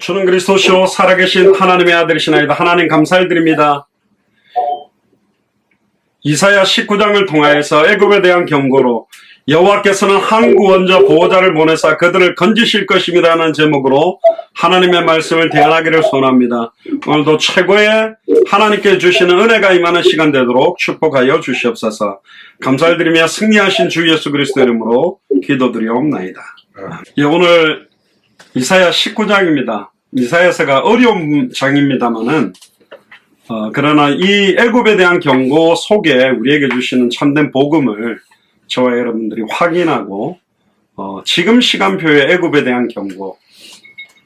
주는 그리스도시요 살아계신 하나님의 아들이시나이다. 하나님 감사드립니다. 이사야 19장을 통하여서 애굽에 대한 경고로 여호와께서는 한 구원자 보호자를 보내사 그들을 건지실 것입니다라는 제목으로 하나님의 말씀을 대언하기를 소원합니다. 오늘도 최고의 하나님께 주시는 은혜가 임하는 시간 되도록 축복하여 주시옵소서. 감사드리며 승리하신 주 예수 그리스도 이름으로 기도드리옵나이다. 오늘 이사야 19장입니다. 이사야서가 어려운 장입니다만은 그러나 이 애굽에 대한 경고 속에 우리에게 주시는 참된 복음을 저와 여러분들이 확인하고 지금 시간표의 애굽에 대한 경고,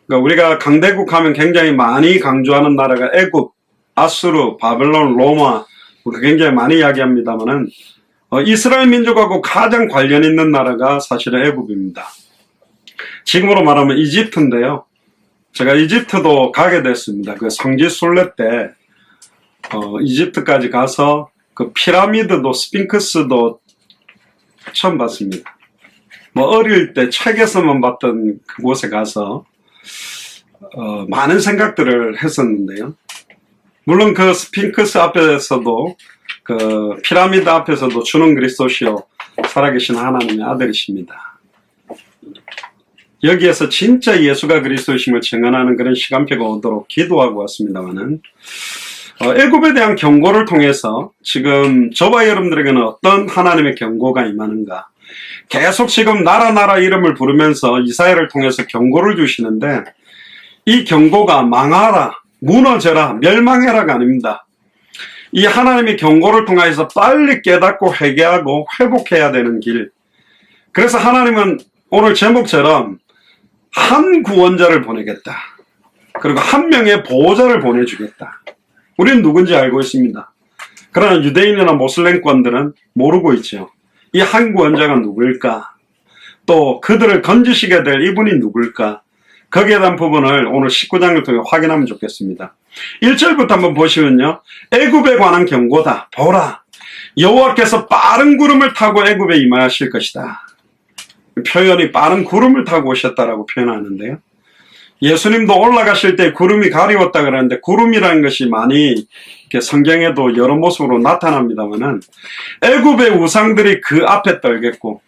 그러니까 우리가 강대국 하면 굉장히 많이 강조하는 나라가 애굽, 아수르, 바벨론, 로마 굉장히 많이 이야기합니다만은 이스라엘 민족하고 가장 관련 있는 나라가 사실은 애굽입니다. 지금으로 말하면 이집트인데요. 제가 이집트도 가게 됐습니다. 그 성지 순례 때 이집트까지 가서 그 피라미드도 스핑크스도 처음 봤습니다. 어릴 때 책에서만 봤던 그곳에 가서 많은 생각들을 했었는데요. 물론 그 스핑크스 앞에서도 그 피라미드 앞에서도 주는 그리스도시요 살아계신 하나님의 아들이십니다. 여기에서 진짜 예수가 그리스도이심을 증언하는 그런 시간표가 오도록 기도하고 왔습니다만은 애굽에 대한 경고를 통해서 지금 저와 여러분들에게는 어떤 하나님의 경고가 임하는가, 계속 지금 나라 이름을 부르면서 이사야를 통해서 경고를 주시는데 이 경고가 망하라, 무너져라, 멸망해라가 아닙니다. 이 하나님의 경고를 통해서 빨리 깨닫고 회개하고 회복해야 되는 길. 그래서 하나님은 오늘 제목처럼 한 구원자를 보내겠다. 그리고 한 명의 보호자를 보내주겠다. 우리는 누군지 알고 있습니다. 그러나 유대인이나 모슬렘권들은 모르고 있죠. 이 한 구원자가 누구일까? 또 그들을 건지시게 될 이분이 누구일까? 거기에 대한 부분을 오늘 19장을 통해 확인하면 좋겠습니다. 1절부터 한번 보시면요. 애굽에 관한 경고다. 보라, 여호와께서 빠른 구름을 타고 애굽에 임하실 것이다. 표현이 빠른 구름을 타고 오셨다라고 표현하는데요. 예수님도 올라가실 때 구름이 가리웠다 그러는데 구름이라는 것이 많이 이렇게 성경에도 여러 모습으로 나타납니다만은 애굽의 우상들이 그 앞에 떨겠고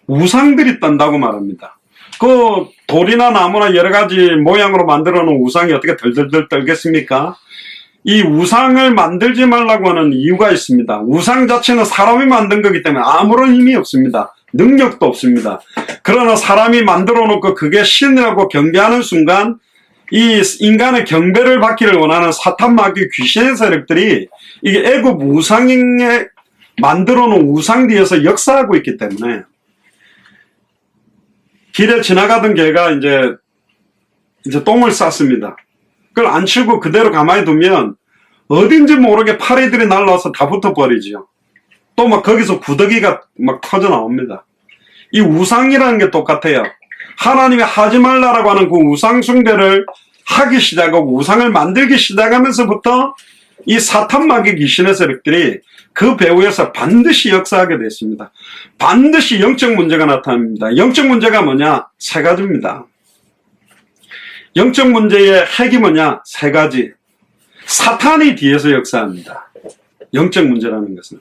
우상들이 떤다고 말합니다. 그 돌이나 나무나 여러 가지 모양으로 만들어 놓은 우상이 어떻게 덜덜덜 떨겠습니까? 이 우상을 만들지 말라고 하는 이유가 있습니다. 우상 자체는 사람이 만든 거기 때문에 아무런 힘이 없습니다. 능력도 없습니다. 그러나 사람이 만들어 놓고 그게 신이라고 경배하는 순간 이 인간의 경배를 받기를 원하는 사탄 마귀 귀신의 세력들이 이게 애굽 우상에 만들어 놓은 우상 뒤에서 역사하고 있기 때문에 길에 지나가던 개가 이제 똥을 쌌습니다. 그걸 안 치고 그대로 가만히 두면 어딘지 모르게 파리들이 날라와서 다 붙어버리지요. 또 막 거기서 구더기가 막 터져 나옵니다. 이 우상이라는 게 똑같아요. 하나님이 하지 말라라고 하는 그 우상 숭배를 하기 시작하고 우상을 만들기 시작하면서부터 이 사탄 마귀 귀신의 세력들이 그 배후에서 반드시 역사하게 됐습니다. 반드시 영적 문제가 나타납니다. 영적 문제가 뭐냐? 세 가지입니다. 영적 문제의 핵이 뭐냐? 세 가지. 사탄이 뒤에서 역사합니다. 영적 문제라는 것은.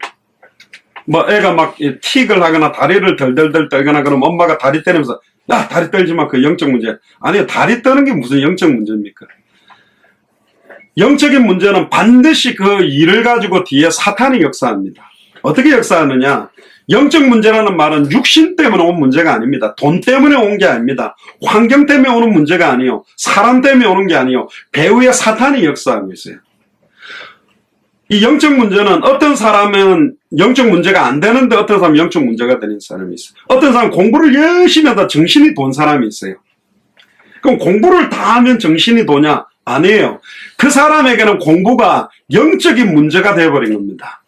애가 막 틱을 하거나 다리를 덜덜덜 떨거나 그러면 엄마가 다리 때리면서 야, 다리 떨지 마. 그 영적 문제. 아니요, 다리 떠는 게 무슨 영적 문제입니까? 영적인 문제는 반드시 그 일을 가지고 뒤에 사탄이 역사합니다. 어떻게 역사하느냐? 영적 문제라는 말은 육신 때문에 온 문제가 아닙니다. 돈 때문에 온 게 아닙니다. 환경 때문에 오는 문제가 아니요. 사람 때문에 오는 게 아니요. 배후에 사탄이 역사하고 있어요. 이 영적 문제는 어떤 사람은 영적 문제가 안 되는데 어떤 사람은 영적 문제가 되는 사람이 있어요. 어떤 사람은 공부를 열심히 하다 정신이 돈 사람이 있어요. 그럼 공부를 다 하면 정신이 도냐? 아니에요. 그 사람에게는 공부가 영적인 문제가 되어버린 겁니다.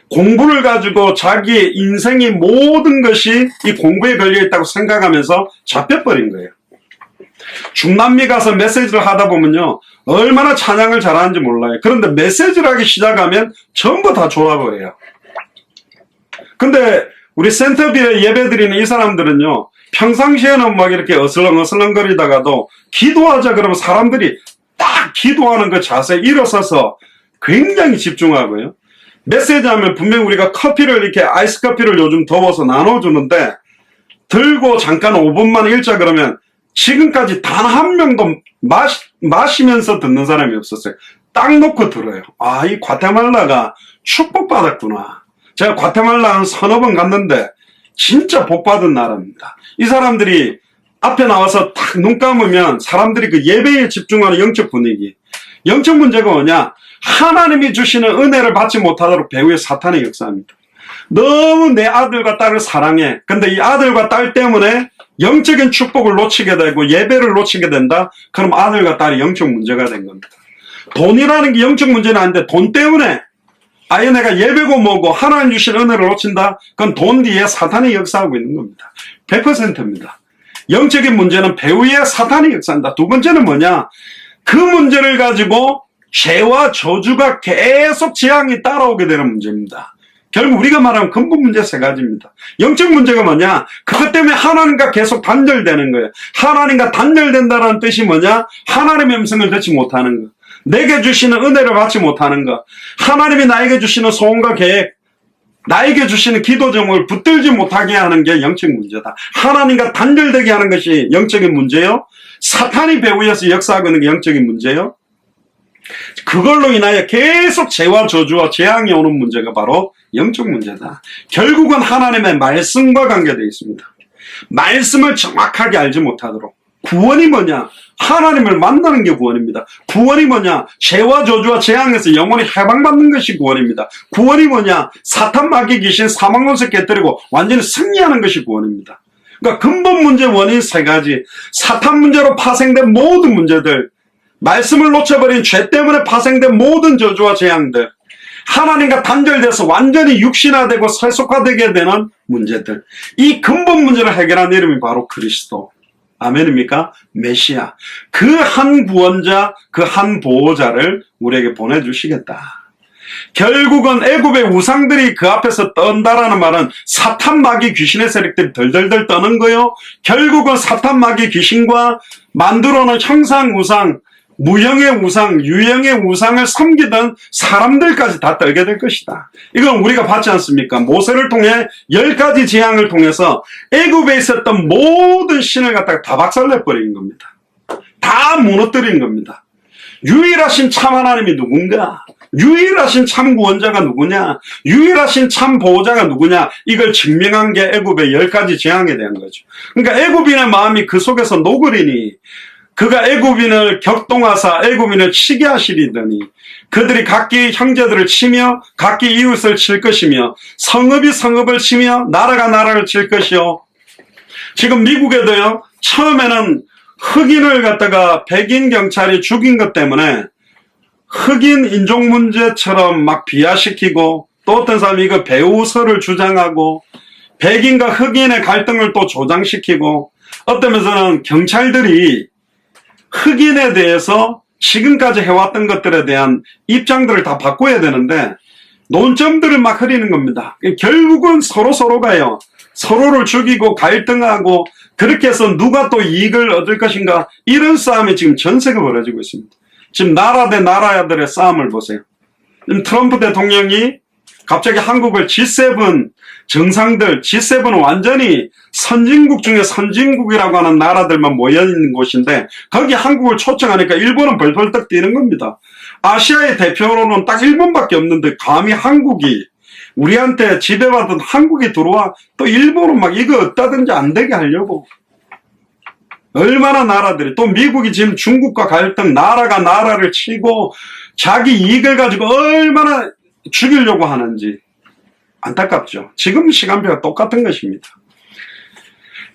공부를 가지고 자기의 인생의 모든 것이 이 공부에 걸려있다고 생각하면서 잡혀버린 거예요. 중남미 가서 메시지를 하다 보면요, 얼마나 찬양을 잘하는지 몰라요. 그런데 메시지를 하기 시작하면 전부 다 좋아버려요. 근데 우리 센터비에 예배 드리는 이 사람들은요, 평상시에는 막 이렇게 어슬렁어슬렁거리다가도 기도하자 그러면 사람들이 딱 기도하는 그 자세에 일어서서 굉장히 집중하고요. 메시지 하면 분명히 우리가 커피를 이렇게 아이스 커피를 요즘 더워서 나눠주는데 들고 잠깐 5분만 읽자 그러면 지금까지 단 한 명도 마시면서 듣는 사람이 없었어요. 딱 놓고 들어요. 아, 이 과테말라가 축복받았구나. 제가 과테말라 한 서너 번 갔는데 진짜 복받은 나라입니다. 이 사람들이 앞에 나와서 딱 눈 감으면 사람들이 그 예배에 집중하는 영적 분위기. 영적 문제가 뭐냐? 하나님이 주시는 은혜를 받지 못하도록 배후에 사탄의 역사입니다. 너무 내 아들과 딸을 사랑해. 근데 이 아들과 딸 때문에 영적인 축복을 놓치게 되고 예배를 놓치게 된다? 그럼 아들과 딸이 영적 문제가 된 겁니다. 돈이라는 게 영적 문제는 아닌데 돈 때문에 아예 내가 예배고 뭐고 하나님 주신 은혜를 놓친다? 그건 돈 뒤에 사탄이 역사하고 있는 겁니다. 100%입니다. 영적인 문제는 배후에 사탄이 역사한다. 두 번째는 뭐냐? 그 문제를 가지고 죄와 저주가 계속 재앙이 따라오게 되는 문제입니다. 결국 우리가 말하면 근본 문제 세 가지입니다. 영적 문제가 뭐냐? 그것 때문에 하나님과 계속 단절되는 거예요. 하나님과 단절된다는 뜻이 뭐냐? 하나님의 음성을 듣지 못하는 거. 내게 주시는 은혜를 받지 못하는 것, 하나님이 나에게 주시는 소원과 계획, 나에게 주시는 기도 제목을 붙들지 못하게 하는 게 영적 문제다. 하나님과 단절되게 하는 것이 영적인 문제요. 사탄이 배후에서 역사하고 있는 게 영적인 문제요. 그걸로 인하여 계속 죄와 저주와 재앙이 오는 문제가 바로 영적 문제다. 결국은 하나님의 말씀과 관계되어 있습니다. 말씀을 정확하게 알지 못하도록. 구원이 뭐냐? 하나님을 만나는 게 구원입니다. 구원이 뭐냐? 죄와 저주와 재앙에서 영원히 해방받는 것이 구원입니다. 구원이 뭐냐? 사탄 마귀 귀신 사망론세 깨뜨리고 완전히 승리하는 것이 구원입니다. 그러니까 근본 문제 원인 세 가지. 사탄 문제로 파생된 모든 문제들, 말씀을 놓쳐버린 죄 때문에 파생된 모든 저주와 재앙들, 하나님과 단절돼서 완전히 육신화되고 세속화되게 되는 문제들, 이 근본 문제를 해결한 이름이 바로 그리스도. 아멘입니까? 메시아. 그 한 구원자, 그 한 보호자를 우리에게 보내주시겠다. 결국은 애굽의 우상들이 그 앞에서 떤다라는 말은 사탄 마귀 귀신의 세력들이 덜덜덜 떠는 거요. 결국은 사탄 마귀 귀신과 만들어놓은 형상 우상, 무형의 우상, 유형의 우상을 섬기던 사람들까지 다 떨게 될 것이다. 이건 우리가 봤지 않습니까? 모세를 통해 10가지 재앙을 통해서 애굽에 있었던 모든 신을 갖다가 다 박살내버린 겁니다. 다 무너뜨린 겁니다. 유일하신 참 하나님이 누군가? 유일하신 참 구원자가 누구냐? 유일하신 참 보호자가 누구냐? 이걸 증명한 게 애굽의 10가지 재앙에 대한 거죠. 그러니까 애굽인의 마음이 그 속에서 녹으리니 그가 애굽인을 격동하사 애굽인을 치게 하시리더니 그들이 각기 형제들을 치며 각기 이웃을 칠 것이며 성읍이 성읍을 치며 나라가 나라를 칠 것이요. 지금 미국에도요, 처음에는 흑인을 갖다가 백인 경찰이 죽인 것 때문에 흑인 인종 문제처럼 막 비하시키고 또 어떤 사람이 이거 배우설을 주장하고 백인과 흑인의 갈등을 또 조장시키고 어떤 면에서는 경찰들이 흑인에 대해서 지금까지 해왔던 것들에 대한 입장들을 다 바꿔야 되는데 논점들을 막 흐리는 겁니다. 결국은 서로가요. 서로를 죽이고 갈등하고 그렇게 해서 누가 또 이익을 얻을 것인가 이런 싸움이 지금 전 세계가 벌어지고 있습니다. 지금 나라 대 나라들의 싸움을 보세요. 트럼프 대통령이 갑자기 한국을 G7 정상들, G7은 완전히 선진국 중에 선진국이라고 하는 나라들만 모여있는 곳인데 거기 한국을 초청하니까 일본은 벌벌떡 뛰는 겁니다. 아시아의 대표로는 딱 일본밖에 없는데 감히 한국이 우리한테 지배받은 한국이 들어와 또 일본은 막 이거 어따든지 안 되게 하려고 얼마나 나라들이 또 미국이 지금 중국과 갈등 나라가 나라를 치고 자기 이익을 가지고 얼마나 죽이려고 하는지 안타깝죠. 지금 시간표가 똑같은 것입니다.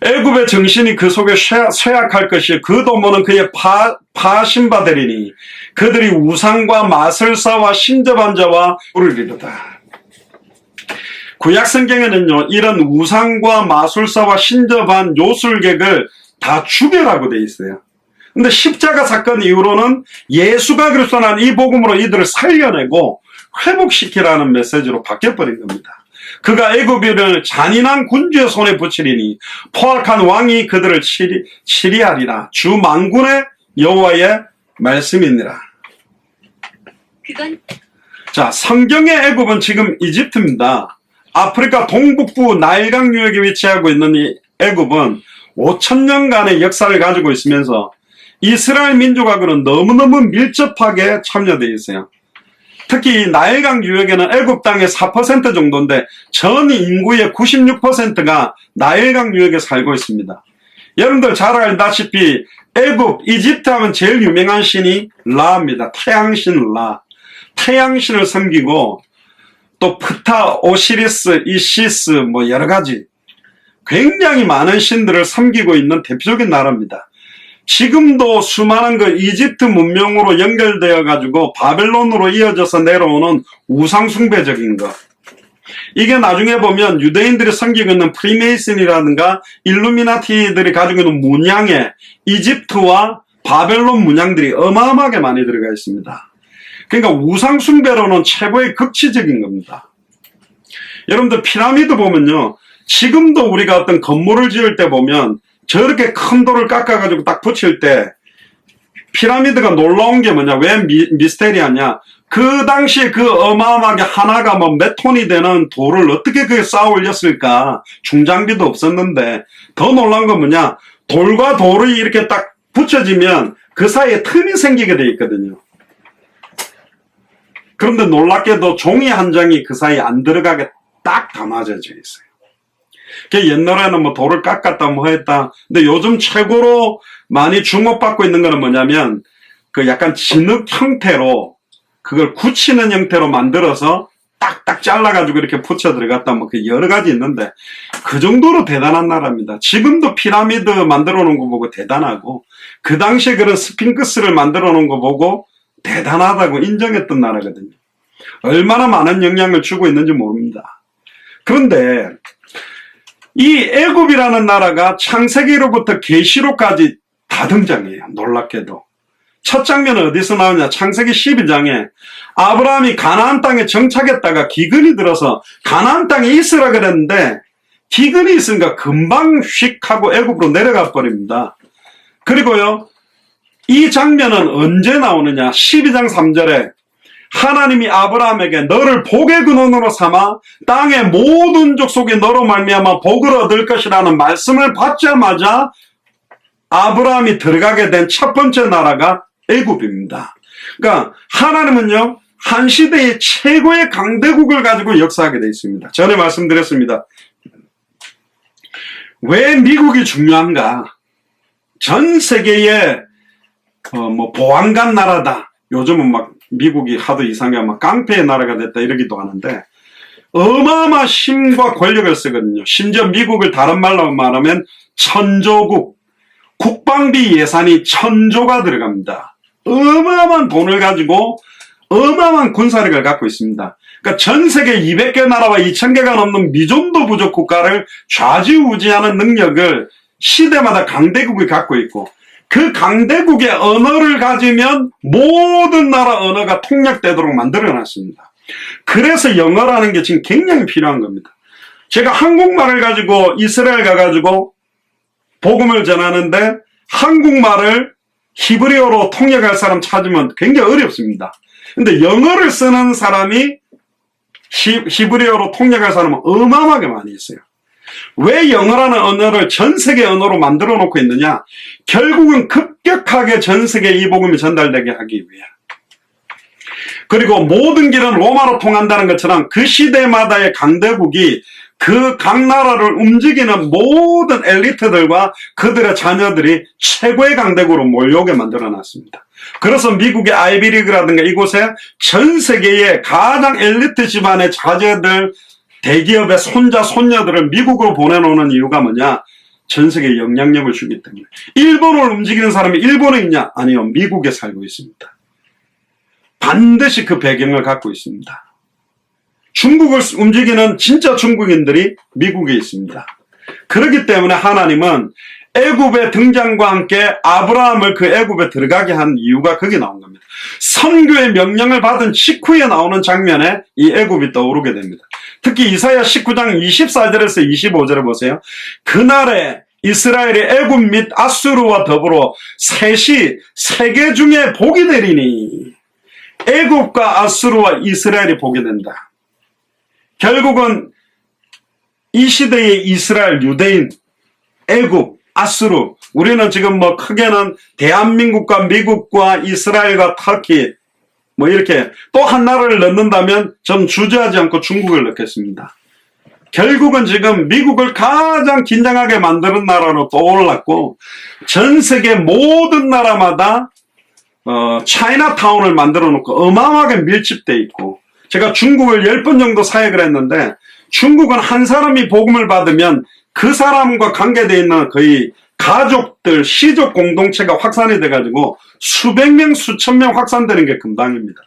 애굽의 정신이 그 속에 쇠약할 것이 그 도모는 그의 파신바되리니 그들이 우상과 마술사와 신접한 자와 불을 이루다. 구약 성경에는요 이런 우상과 마술사와 신접한 요술객을 다 죽여라고 돼 있어요. 근데 십자가 사건 이후로는 예수가 그리스도는 이 복음으로 이들을 살려내고 회복시키라는 메시지로 바뀌어버린 겁니다. 그가 애굽인을 잔인한 군주의 손에 붙이리니 포악한 왕이 그들을 치리하리라. 주 만군의 여호와의 말씀이니라. 자, 성경의 애굽은 지금 이집트입니다. 아프리카 동북부 나일강 유역에 위치하고 있는 이 애굽은 5,000년간의 역사를 가지고 있으면서 이스라엘 민족하고는 너무너무 밀접하게 참여되어 있어요. 특히 이 나일강 유역에는 애굽 땅의 4% 정도인데 전 인구의 96%가 나일강 유역에 살고 있습니다. 여러분들 잘 알다시피 애굽, 이집트 하면 제일 유명한 신이 라입니다. 태양신 라. 태양신을 섬기고 또 프타, 오시리스, 이시스 뭐 여러 가지 굉장히 많은 신들을 섬기고 있는 대표적인 나라입니다. 지금도 수많은 그 이집트 문명으로 연결되어 가지고 바벨론으로 이어져서 내려오는 우상숭배적인 것. 이게 나중에 보면 유대인들이 섬기고 있는 프리메이슨이라든가 일루미나티들이 가지고 있는 문양에 이집트와 바벨론 문양들이 어마어마하게 많이 들어가 있습니다. 그러니까 우상숭배로는 최고의 극치적인 겁니다. 여러분들 피라미드 보면요. 지금도 우리가 어떤 건물을 지을 때 보면 저렇게 큰 돌을 깎아가지고 딱 붙일 때 피라미드가 놀라운 게 뭐냐? 왜 미스테리하냐? 그 당시에 그 어마어마하게 하나가 뭐 몇 톤이 되는 돌을 어떻게 그게 쌓아 올렸을까? 중장비도 없었는데 더 놀라운 건 뭐냐? 돌과 돌이 이렇게 딱 붙여지면 그 사이에 틈이 생기게 돼 있거든요. 그런데 놀랍게도 종이 한 장이 그 사이에 안 들어가게 딱 담아져 있어요. 옛날에는 뭐 돌을 깎았다 뭐 했다. 근데 요즘 최고로 많이 주목받고 있는 거는 뭐냐면 그 약간 진흙 형태로 그걸 굳히는 형태로 만들어서 딱딱 잘라가지고 이렇게 붙여 들어갔다 뭐 그 여러 가지 있는데 그 정도로 대단한 나라입니다. 지금도 피라미드 만들어 놓은 거 보고 대단하고 그 당시에 그런 스핑크스를 만들어 놓은 거 보고 대단하다고 인정했던 나라거든요. 얼마나 많은 영향을 주고 있는지 모릅니다. 그런데 이 애굽이라는 나라가 창세기로부터 계시록까지 다 등장해요. 놀랍게도. 첫 장면은 어디서 나오냐? 창세기 12장에 아브라함이 가나안 땅에 정착했다가 기근이 들어서 가나안 땅에 있으라 그랬는데 기근이 있으니까 금방 휙 하고 애굽으로 내려가 버립니다. 그리고요. 이 장면은 언제 나오느냐? 12장 3절에 하나님이 아브라함에게 너를 복의 근원으로 삼아 땅의 모든 족속이 너로 말미암아 복을 얻을 것이라는 말씀을 받자마자 아브라함이 들어가게 된 첫 번째 나라가 애굽입니다. 그러니까 하나님은요 한 시대의 최고의 강대국을 가지고 역사하게 되어 있습니다. 전에 말씀드렸습니다. 왜 미국이 중요한가? 전 세계의 뭐 보안관 나라다. 요즘은 막 미국이 하도 이상하게 막 깡패의 나라가 됐다 이러기도 하는데 어마어마한 힘과 권력을 쓰거든요. 심지어 미국을 다른 말로 말하면 천조국, 국방비 예산이 1,000조가 들어갑니다. 어마어마한 돈을 가지고 어마어마한 군사력을 갖고 있습니다. 그러니까 전 세계 200개 나라와 2,000개가 넘는 미존도 부족 국가를 좌지우지하는 능력을 시대마다 강대국이 갖고 있고 그 강대국의 언어를 가지면 모든 나라 언어가 통역되도록 만들어놨습니다. 그래서 영어라는 게 지금 굉장히 필요한 겁니다. 제가 한국말을 가지고 이스라엘 가가지고 복음을 전하는데 한국말을 히브리어로 통역할 사람 찾으면 굉장히 어렵습니다. 근데 영어를 쓰는 사람이 히브리어로 통역할 사람은 어마어마하게 많이 있어요. 왜 영어라는 언어를 전 세계 언어로 만들어 놓고 있느냐? 결국은 급격하게 전 세계에 이 복음이 전달되게 하기 위해. 그리고 모든 길은 로마로 통한다는 것처럼 그 시대마다의 강대국이 그 각 나라를 움직이는 모든 엘리트들과 그들의 자녀들이 최고의 강대국으로 몰려오게 만들어 놨습니다. 그래서 미국의 아이비리그라든가 이곳에 전 세계의 가장 엘리트 집안의 자제들, 대기업의 손자, 손녀들을 미국으로 보내놓는 이유가 뭐냐? 전 세계에 영향력을 주기 때문에. 일본을 움직이는 사람이 일본에 있냐? 아니요. 미국에 살고 있습니다. 반드시 그 배경을 갖고 있습니다. 중국을 움직이는 진짜 중국인들이 미국에 있습니다. 그렇기 때문에 하나님은 애굽의 등장과 함께 아브라함을 그 애굽에 들어가게 한 이유가 거기 나온 겁니다. 선교의 명령을 받은 직후에 나오는 장면에 이 애굽이 떠오르게 됩니다. 특히 이사야 19장 24절에서 25절을 보세요. 그날에 이스라엘이 애굽 및 아수르와 더불어 셋이 세계 중에 복이 되리니, 애굽과 아수르와 이스라엘이 복이 된다. 결국은 이 시대의 이스라엘, 유대인, 애굽, 아수르, 우리는 지금 뭐 크게는 대한민국과 미국과 이스라엘과 터키 뭐 이렇게 또 한 나라를 넣는다면 전 주저하지 않고 중국을 넣겠습니다. 결국은 지금 미국을 가장 긴장하게 만드는 나라로 떠올랐고, 전 세계 모든 나라마다 차이나타운을 만들어 놓고 어마어마하게 밀집돼 있고, 제가 중국을 10번 정도 사역을 했는데, 중국은 한 사람이 복음을 받으면 그 사람과 관계되어 있는 거의 가족들, 시족 공동체가 확산이 돼가지고 수백 명, 수천 명 확산되는 게 금방입니다.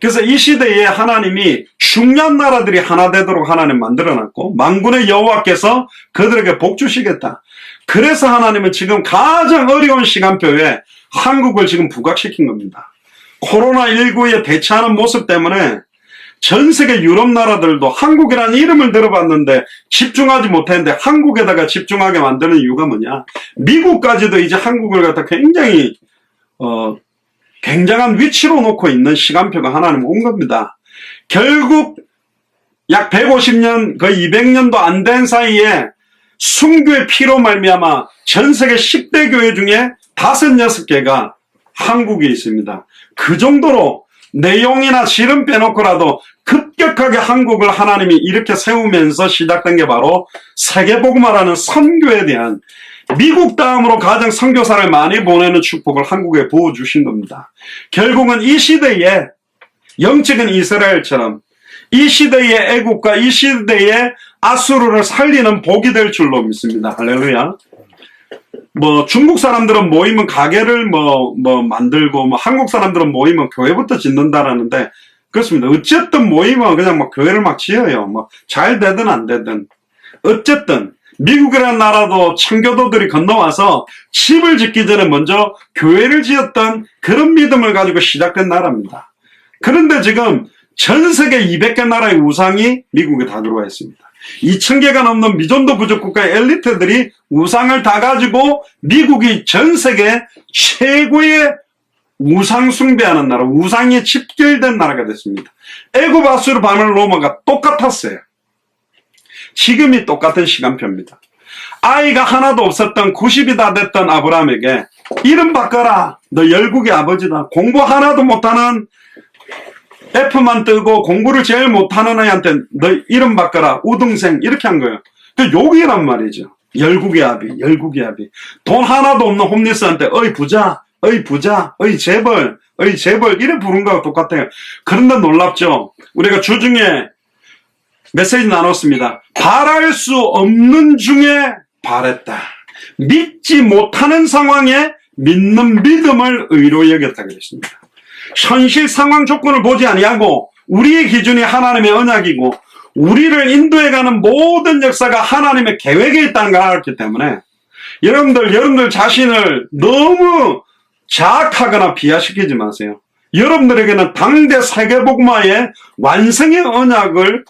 그래서 이 시대에 하나님이 중요한 나라들이 하나 되도록 하나님 만들어놨고, 만군의 여호와께서 그들에게 복 주시겠다. 그래서 하나님은 지금 가장 어려운 시간표에 한국을 지금 부각시킨 겁니다. 코로나19에 대처하는 모습 때문에 전 세계 유럽 나라들도 한국이라는 이름을 들어봤는데 집중하지 못했는데, 한국에다가 집중하게 만드는 이유가 뭐냐? 미국까지도 이제 한국을 갖다 굉장히 굉장한 위치로 놓고 있는 시간표가 하나님 온 겁니다. 결국 약 150년, 거의 200년도 안 된 사이에 순교의 피로 말미암아 전 세계 10대 교회 중에 5, 6개가 한국에 있습니다. 그 정도로 내용이나 실은 빼놓고라도 급격하게 한국을 하나님이 이렇게 세우면서 시작된 게 바로 세계복음화라는 선교에 대한, 미국 다음으로 가장 선교사를 많이 보내는 축복을 한국에 부어주신 겁니다. 결국은 이 시대에 영적인 이스라엘처럼 이 시대의 애국과 이 시대의 아수르를 살리는 복이 될 줄로 믿습니다. 할렐루야. 뭐 중국 사람들은 모이면 가게를 만들고, 한국 사람들은 모이면 교회부터 짓는다라는데, 그렇습니다. 어쨌든 모이면 그냥 교회를 막 지어요. 잘 되든 안 되든. 어쨌든 미국이라는 나라도 청교도들이 건너와서 집을 짓기 전에 먼저 교회를 지었던 그런 믿음을 가지고 시작된 나라입니다. 그런데 지금 전 세계 200개 나라의 우상이 미국에 다 들어와 있습니다. 2000개가 넘는 미존도 부족 국가의 엘리트들이 우상을 다 가지고 미국이 전 세계 최고의 우상 숭배하는 나라, 우상에 집결된 나라가 됐습니다. 애굽, 아수르, 바벨, 로마가 똑같았어요. 지금이 똑같은 시간표입니다. 아이가 하나도 없었던 90이 다 됐던 아브라함에게 이름 바꿔라. 너 열국의 아버지다. 공부 하나도 못하는, F만 뜨고 공부를 제일 못하는 애한테 너 이름 바꿔라. 우등생. 이렇게 한 거예요. 그 욕이란 말이죠. 열국의 아비, 열국의 아비. 돈 하나도 없는 홈리스한테 어이 부자, 어이 부자, 어이 재벌, 어이 재벌 이래 부른 거하고 똑같아요. 그런데 놀랍죠. 우리가 주중에 메시지 나눴습니다. 바랄 수 없는 중에 바랬다. 믿지 못하는 상황에 믿는 믿음을 의로 여겼다 그랬습니다. 현실 상황 조건을 보지 아니하고 우리의 기준이 하나님의 언약이고 우리를 인도해가는 모든 역사가 하나님의 계획에 있다는 걸 알았기 때문에 여러분들 자신을 너무 자학하거나 비하시키지 마세요. 여러분들에게는 당대 세계복음화의 완성의 언약을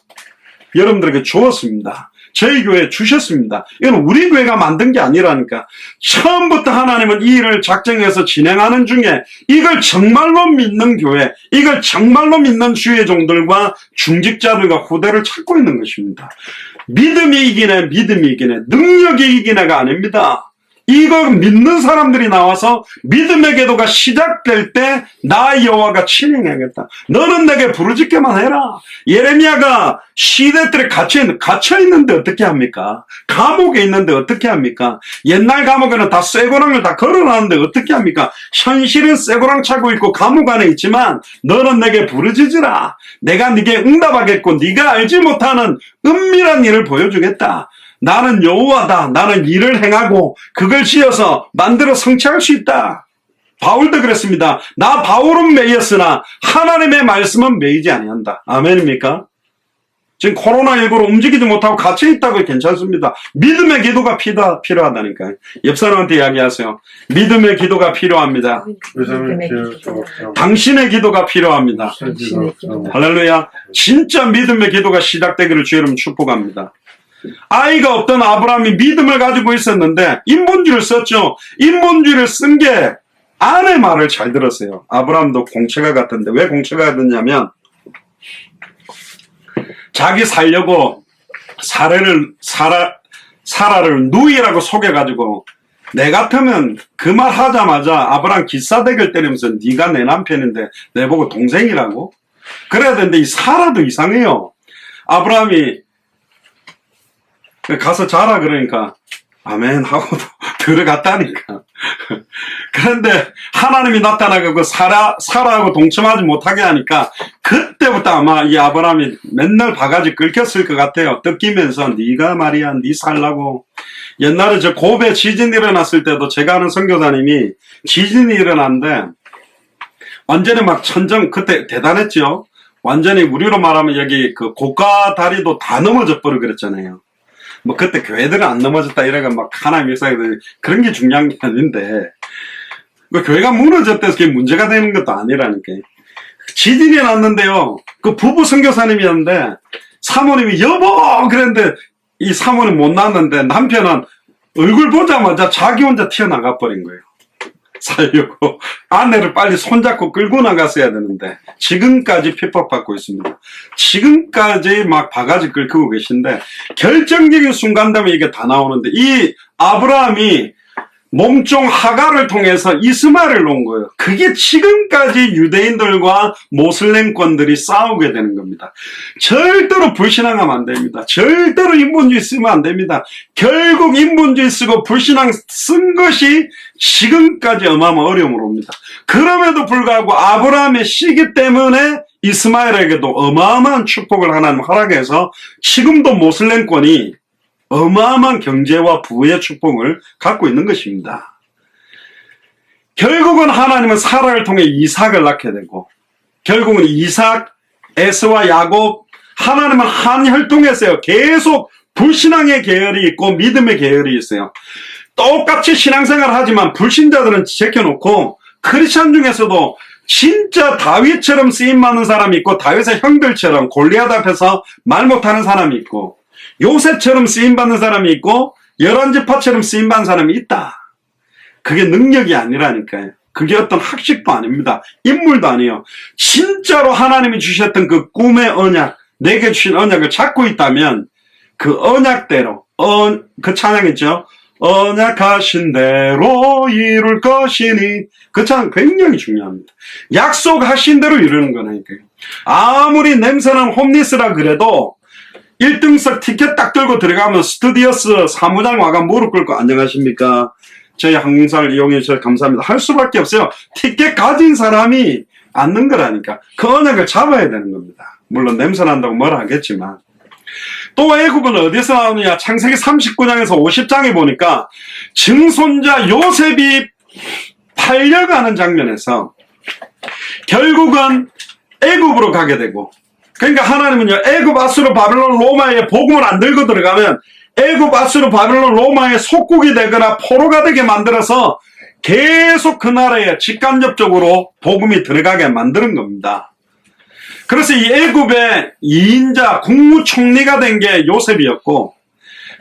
여러분들에게 주었습니다. 저희 교회에 주셨습니다. 이건 우리 교회가 만든 게 아니라니까. 처음부터 하나님은 이 일을 작정해서 진행하는 중에 이걸 정말로 믿는 교회, 이걸 정말로 믿는 주의 종들과 중직자들과 후대를 찾고 있는 것입니다. 믿음이 이기네, 믿음이 이기네, 능력이 이기네가 아닙니다. 이거 믿는 사람들이 나와서 믿음의 계도가 시작될 때 나 여호와가 친행하겠다. 너는 내게 부르짖게만 해라. 예레미야가 시대들에 갇혀있는데 어떻게 합니까? 감옥에 있는데 어떻게 합니까? 옛날 감옥에는 다 쇠고랑을 다 걸어놨는데 어떻게 합니까? 현실은 쇠고랑 차고 있고 감옥 안에 있지만 너는 내게 부르짖으라. 내가 네게 응답하겠고 네가 알지 못하는 은밀한 일을 보여주겠다. 나는 여호와다. 나는 일을 행하고 그걸 지어서 만들어 성취할 수 있다. 바울도 그랬습니다. 나 바울은 매였으나 하나님의 말씀은 매이지 아니한다. 아멘입니까? 지금 코로나19로 움직이지 못하고 갇혀 있다고 괜찮습니다. 믿음의 기도가 필요하다니까요. 옆 사람한테 이야기하세요. 믿음의 기도가 필요합니다. 당신의 기도가 필요합니다. 할렐루야. 진짜 믿음의 기도가 시작되기를 주의 이름 축복합니다. 아이가 없던 아브라함이 믿음을 가지고 있었는데 인본주의를 썼죠. 인본주의를 쓴 게 아내 말을 잘 들었어요. 아브라함도 공채가 같은데 왜 공채가 같았냐면 자기 살려고 사라를 누이라고 속여가지고 내 같으면 그 말 하자마자 아브라함 기싸대기를 때리면서 네가 내 남편인데 내보고 동생이라고? 그래야 되는데 이 사라도 이상해요. 아브라함이 가서 자라 그러니까 아멘 하고 들어갔다니까. 그런데 하나님이 나타나고 사라하고 동침하지 못하게 하니까 그때부터 아마 이 아브라함이 맨날 바가지 긁혔을 것 같아요. 뜯기면서 네가 말이야 네 살라고. 옛날에 저 고베 지진이 일어났을 때도 제가 아는 선교사님이 지진이 일어났는데 완전히 막 천정 그때 대단했죠. 완전히 우리로 말하면 여기 그 고가 다리도 다 넘어져 버려 그랬잖아요. 뭐 그때 교회들은 안 넘어졌다 이래가 막 하나님 역사에 그런 게 중요한 게 아닌데 그 교회가 무너졌다 해서 그게 문제가 되는 것도 아니라니까. 지진이 났는데요. 그 부부 선교사님이었는데 사모님이 여보 그랬는데 이 사모님 못 낳았는데 남편은 얼굴 보자마자 자기 혼자 튀어나가 버린 거예요. 살려고 아내를 빨리 손잡고 끌고 나갔어야 되는데 지금까지 핍박받고 있습니다. 지금까지 막 바가지 긁고 계신데 결정적인 순간 되면 이게 다 나오는데 이 아브라함이 몸종 하갈을 통해서 이스마엘을 놓은 거예요. 그게 지금까지 유대인들과 모슬렘권들이 싸우게 되는 겁니다. 절대로 불신앙하면 안 됩니다. 절대로 인본주의 쓰면 안 됩니다. 결국 인본주의 쓰고 불신앙 쓴 것이 지금까지 어마어마한 어려움을 옵니다. 그럼에도 불구하고 아브라함의 시기 때문에 이스마엘에게도 어마어마한 축복을 하나님 허락해서 지금도 모슬렘권이 어마어마한 경제와 부의 축복을 갖고 있는 것입니다. 결국은 하나님은 사라를 통해 이삭을 낳게 되고 결국은 이삭, 에서와 야곱 하나님은 한 혈통에서요. 계속 불신앙의 계열이 있고 믿음의 계열이 있어요. 똑같이 신앙생활을 하지만 불신자들은 제껴놓고 크리스찬 중에서도 진짜 다윗처럼 쓰임받는 사람이 있고 다윗의 형들처럼 골리앗 앞에서 말 못하는 사람이 있고 요셉처럼 쓰임받는 사람이 있고 열한지파처럼 쓰임받는 사람이 있다. 그게 능력이 아니라니까요. 그게 어떤 학식도 아닙니다. 인물도 아니에요. 진짜로 하나님이 주셨던 그 꿈의 언약, 내게 주신 언약을 찾고 있다면 그 언약대로 그 찬양 있죠. 언약하신 대로 이룰 것이니 그 찬양 굉장히 중요합니다. 약속하신 대로 이루는 거라니까요. 아무리 냄새나는 홈리스라 그래도 1등석 티켓 딱 들고 들어가면 스튜디오스 사무장 와가 무릎 꿇고 안녕하십니까? 저희 항공사를 이용해 주셔서 감사합니다. 할 수밖에 없어요. 티켓 가진 사람이 앉는 거라니까. 그 언약을 잡아야 되는 겁니다. 물론 냄새 난다고 뭐라 하겠지만. 또 애굽은 어디서 나오느냐? 창세기 39장에서 50장에 보니까 증손자 요셉이 팔려가는 장면에서 결국은 애굽으로 가게 되고 그러니까 하나님은요, 애굽, 아수르, 바벨론, 로마에 복음을 안 들고 들어가면 애굽, 아수르, 바벨론, 로마의 속국이 되거나 포로가 되게 만들어서 계속 그 나라에 직간접적으로 복음이 들어가게 만드는 겁니다. 그래서 이 애굽의 2인자 국무총리가 된 게 요셉이었고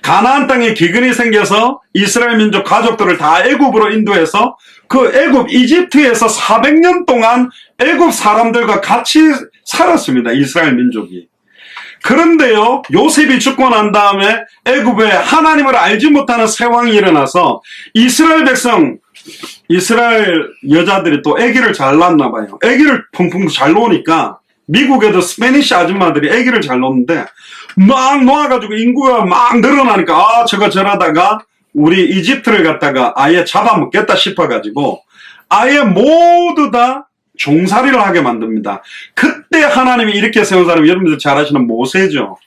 가나안 땅에 기근이 생겨서 이스라엘 민족 가족들을 다 애굽으로 인도해서 그 애굽 이집트에서 400년 동안 애굽 사람들과 같이 살았습니다. 이스라엘 민족이. 그런데요, 요셉이 죽고 난 다음에 애굽에 하나님을 알지 못하는 세왕이 일어나서 이스라엘 백성, 이스라엘 여자들이 또 아기를 잘 낳나 봐요. 아기를 펑펑 잘 놓으니까 미국에도 스페니쉬 아줌마들이 아기를 잘 놓는데 막 놓아가지고 인구가 막 늘어나니까 저거 저러다가 우리 이집트를 갖다가 아예 잡아먹겠다 싶어가지고 아예 모두 다 종살이를 하게 만듭니다. 그때 하나님이 이렇게 세운 사람이 여러분들 잘 아시는 모세죠.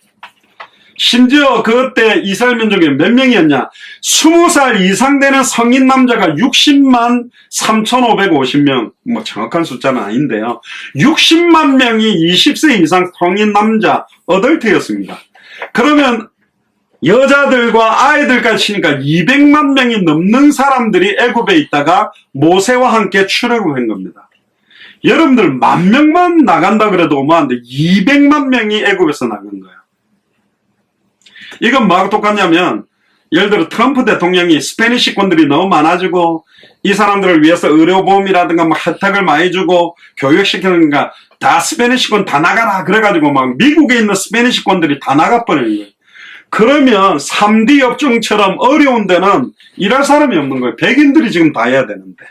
심지어 그때 이스라엘 민족이 몇 명이었냐? 20살 이상 되는 성인 남자가 60만 3,550명, 뭐 정확한 숫자는 아닌데요. 60만 명이 20세 이상 성인 남자 어덜트였습니다. 그러면 여자들과 아이들까지 치니까 200만 명이 넘는 사람들이 애굽에 있다가 모세와 함께 출애굽한 겁니다. 여러분들 10,000명만 나간다 그래도 어마한데 200만 명이 애굽에서 나간 거예요. 이건 뭐하고 똑같냐면 예를 들어 트럼프 대통령이 스페니시권들이 너무 많아지고 이 사람들을 위해서 의료보험이라든가 막 혜택을 많이 주고 교육시키는가 다 스페니시권 다 나가라 그래가지고 막 미국에 있는 스페니시권들이 다 나가버리는 거예요. 그러면 3D 업종처럼 어려운 데는 일할 사람이 없는 거예요. 백인들이 지금 다 해야 되는데.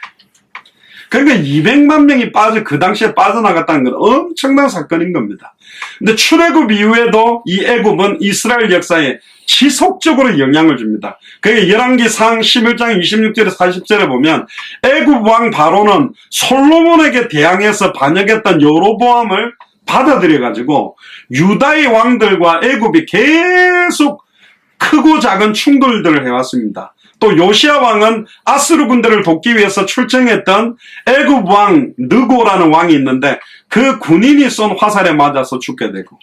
그러니까 200만 명이 그 당시에 빠져나갔다는 건 엄청난 사건인 겁니다. 근데 출애굽 이후에도 이 애굽은 이스라엘 역사에 지속적으로 영향을 줍니다. 그게 열왕기상 11장 26절에서 40절에 보면 애굽 왕 바로는 솔로몬에게 대항해서 반역했던 여로보암을 받아들여가지고 유다의 왕들과 애굽이 계속 크고 작은 충돌들을 해왔습니다. 또 요시야 왕은 아스루 군대를 돕기 위해서 출정했던 애굽 왕 느고라는 왕이 있는데 그 군인이 쏜 화살에 맞아서 죽게 되고,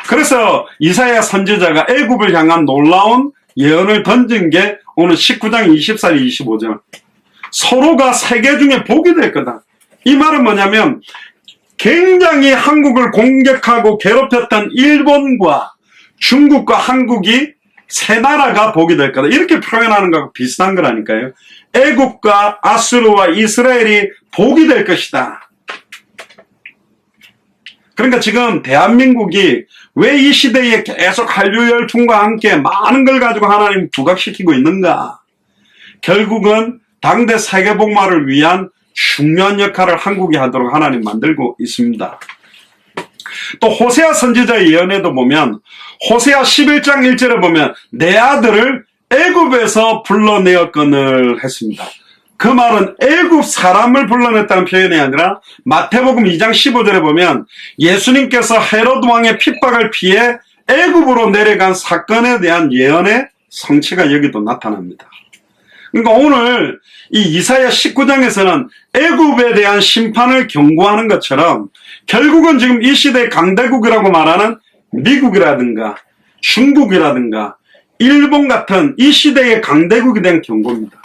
그래서 이사야 선지자가 애굽을 향한 놀라운 예언을 던진 게 오늘 19장 24절 25절 서로가 세계 중에 복이 될 거다. 이 말은 뭐냐면 굉장히 한국을 공격하고 괴롭혔던 일본과 중국과 한국이 세 나라가 복이 될 거다. 이렇게 표현하는 거하고 비슷한 거라니까요. 애굽과 아수르와 이스라엘이 복이 될 것이다. 그러니까 지금 대한민국이 왜 이 시대에 계속 한류 열풍과 함께 많은 걸 가지고 하나님 부각시키고 있는가? 결국은 당대 세계복마를 위한 중요한 역할을 한국이 하도록 하나님 만들고 있습니다. 또 호세아 선지자의 예언에도 보면 호세아 11장 1절에 보면 내 아들을 애굽에서 불러내었거늘 했습니다. 그 말은 애굽 사람을 불러냈다는 표현이 아니라 마태복음 2장 15절에 보면 예수님께서 헤롯 왕의 핍박을 피해 애굽으로 내려간 사건에 대한 예언의 성취가 여기도 나타납니다. 그러니까 오늘 이 이사야 19장에서는 애굽에 대한 심판을 경고하는 것처럼 결국은 지금 이 시대의 강대국이라고 말하는 미국이라든가 중국이라든가 일본 같은 이 시대의 강대국에 대한 경고입니다.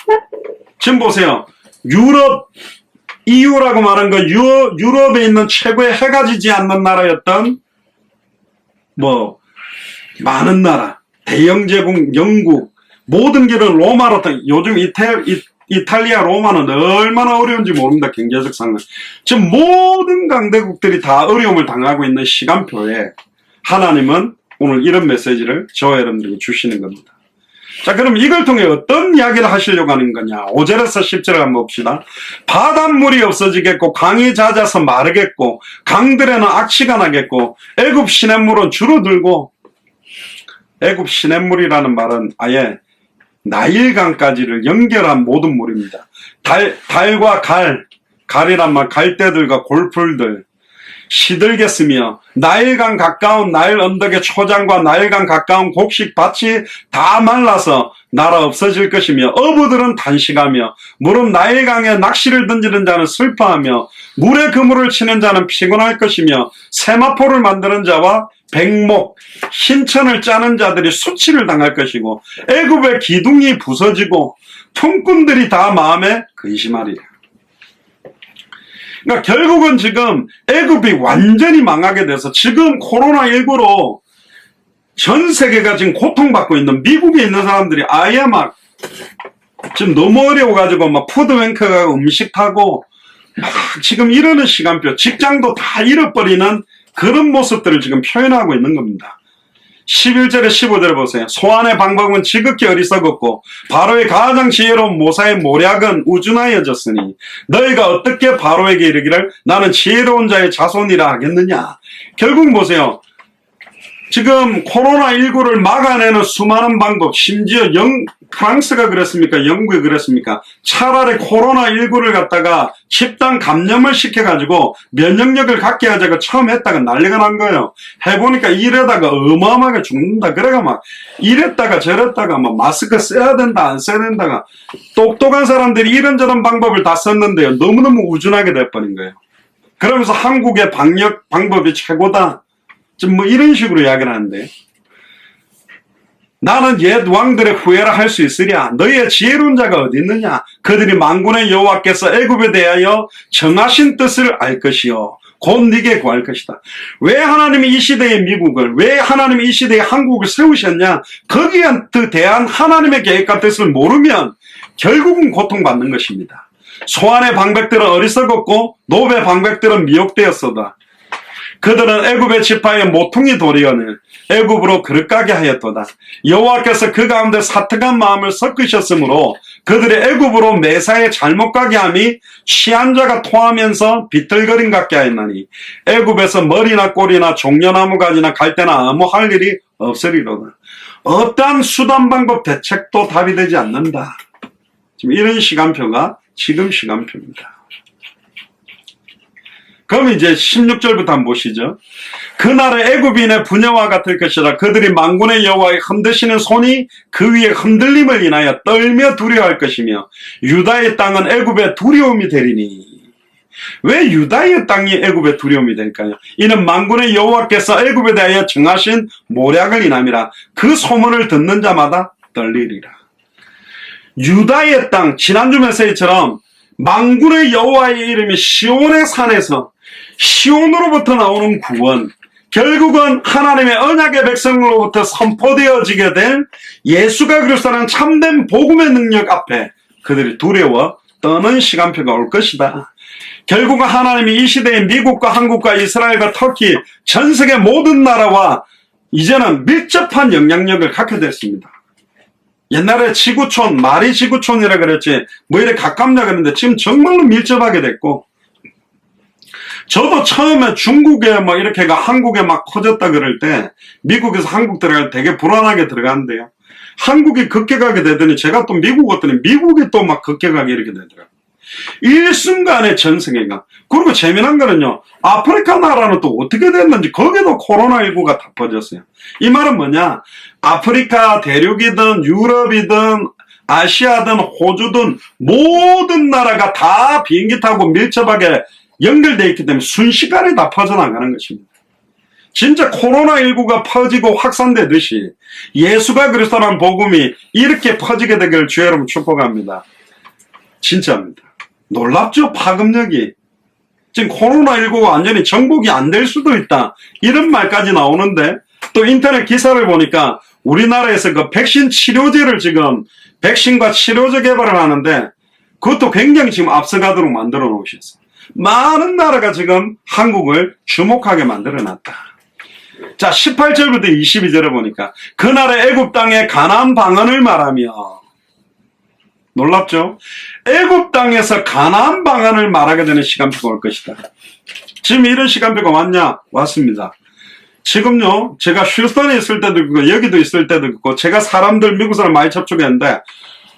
지금 보세요. 유럽, EU라고 말한 거 유럽에 있는 최고의 해가 지지 않는 나라였던 많은 나라, 대영제국, 영국, 모든 길은 로마로, 요즘 이탈리아, 로마는 얼마나 어려운지 모릅니다. 경제적 상황. 지금 모든 강대국들이 다 어려움을 당하고 있는 시간표에 하나님은 오늘 이런 메시지를 저와 여러분들에게 주시는 겁니다. 자, 그럼 이걸 통해 어떤 이야기를 하시려고 하는 거냐? 5절에서 10절을 한번 봅시다. 바닷물이 없어지겠고 강이 잦아서 마르겠고 강들에는 악취가 나겠고 애굽 시냇물은 줄어들고, 애굽 시냇물이라는 말은 아예 나일강까지를 연결한 모든 물입니다. 달과 갈이란 말, 갈대들과 골풀들 시들겠으며 나일강 가까운 나일 언덕의 초장과 나일강 가까운 곡식 밭이 다 말라서 날아 없어질 것이며 어부들은 단식하며 무릇 나일강에 낚시를 던지는 자는 슬퍼하며 물에 그물을 치는 자는 피곤할 것이며 세마포를 만드는 자와 백목, 흰천을 짜는 자들이 수치를 당할 것이고 애굽의 기둥이 부서지고 품꾼들이 다 마음에 근심하리라. 그러니까 결국은 지금 애굽이 완전히 망하게 돼서 지금 코로나19로 전 세계가 지금 고통받고 있는 미국에 있는 사람들이 아예 막 지금 너무 어려워가지고 막 푸드뱅크가 음식 타고 막 지금 이러는 시간표, 직장도 다 잃어버리는 그런 모습들을 지금 표현하고 있는 겁니다. 11절에 15절에 보세요. 소환의 방법은 지극히 어리석었고 바로의 가장 지혜로운 모사의 모략은 우준하여졌으니 너희가 어떻게 바로에게 이르기를 나는 지혜로운 자의 자손이라 하겠느냐. 결국 보세요. 지금 코로나19를 막아내는 수많은 방법, 심지어 프랑스가 그랬습니까? 영국이 그랬습니까? 차라리 코로나19를 갖다가 집단 감염을 시켜가지고 면역력을 갖게 하자고 처음 했다가 난리가 난 거예요. 해보니까 이러다가 어마어마하게 죽는다. 그래가 막 이랬다가 저랬다가 막 마스크 써야 된다, 안 써야 된다가 똑똑한 사람들이 이런저런 방법을 다 썼는데요. 너무너무 우준하게 돼버린 거예요. 그러면서 한국의 방역 방법이 최고다. 지금 뭐 이런 식으로 이야기를 하는데, 나는 옛 왕들의 후예라 할 수 있으랴. 너희의 지혜로운 자가 어디 있느냐. 그들이 만군의 여호와께서 애굽에 대하여 정하신 뜻을 알 것이요 곧 네게 구할 것이다. 왜 하나님이 이 시대의 미국을, 왜 하나님이 이 시대의 한국을 세우셨냐. 거기에 대한 하나님의 계획과 뜻을 모르면 결국은 고통받는 것입니다. 소안의 방백들은 어리석었고 노베 방백들은 미혹되었소다. 그들은 애굽의 지파의 모퉁이 도리어는 애굽으로 그릇가게 하였도다. 여호와께서 그 가운데 사특한 마음을 섞으셨으므로 그들의 애굽으로 매사에 잘못 가게 함이 취한 자가 토하면서 비틀거림 같게 하였나니 애굽에서 머리나 꼬리나 종려나무 가지나 갈대나 아무 할 일이 없으리로다. 어떠한 수단 방법 대책도 답이 되지 않는다. 지금 이런 시간표가 지금 시간표입니다. 그럼 이제 16절부터 한번 보시죠. 그날의 애굽인의 부녀와 같을 것이라. 그들이 만군의 여호와의 흔드시는 손이 그 위에 흔들림을 인하여 떨며 두려워할 것이며 유다의 땅은 애굽의 두려움이 되리니. 왜 유다의 땅이 애굽의 두려움이 될까요? 이는 만군의 여호와께서 애굽에 대하여 정하신 모략을 인함이라. 그 소문을 듣는 자마다 떨리리라. 유다의 땅, 지난주 메시지처럼 만군의 여호와의 이름이 시온의 산에서 시온으로부터 나오는 구원, 결국은 하나님의 언약의 백성으로부터 선포되어지게 된 예수가 그리스도라는 참된 복음의 능력 앞에 그들이 두려워 떠는 시간표가 올 것이다. 결국은 하나님이 이 시대에 미국과 한국과 이스라엘과 터키, 전 세계 모든 나라와 이제는 밀접한 영향력을 갖게 됐습니다. 옛날에 지구촌, 말이 지구촌이라 그랬지 뭐 이렇게 가깝냐 그랬는데 지금 정말로 밀접하게 됐고, 저도 처음에 중국에 뭐 이렇게가 한국에 막 커졌다 그럴 때 미국에서 한국 들어갈 때 되게 불안하게 들어갔는데요. 한국이 급격하게 되더니 제가 또 미국 왔더니 미국이 또 막 급격하게 이렇게 되더라고요. 일순간에 전 세계가. 그리고 재미난 거는요, 아프리카 나라는 또 어떻게 됐는지 거기도 코로나19가 다 퍼졌어요. 이 말은 뭐냐, 아프리카 대륙이든 유럽이든 아시아든 호주든 모든 나라가 다 비행기 타고 밀접하게 연결되어 있기 때문에 순식간에 다 퍼져나가는 것입니다. 진짜 코로나19가 퍼지고 확산되듯이 예수가 그리스도라는 복음이 이렇게 퍼지게 되기를 주의 이름으로 축복합니다. 진짜입니다. 놀랍죠? 파급력이. 지금 코로나19가 완전히 정복이 안 될 수도 있다, 이런 말까지 나오는데, 또 인터넷 기사를 보니까 우리나라에서 그 백신 치료제를 지금 백신과 치료제 개발을 하는데 그것도 굉장히 지금 앞서가도록 만들어 놓으셨어요. 많은 나라가 지금 한국을 주목하게 만들어 놨다. 자, 18절부터 22절에 보니까 그날의 애굽 땅의 가나안 방언을 말하며, 놀랍죠? 애굽 땅에서 가나안 방언을 말하게 되는 시간표가 올 것이다. 지금 이런 시간표가 왔냐? 왔습니다. 지금요, 제가 휴스턴에 있을 때도 있고 여기도 있을 때도 있고 제가 사람들, 미국 사람 많이 접촉했는데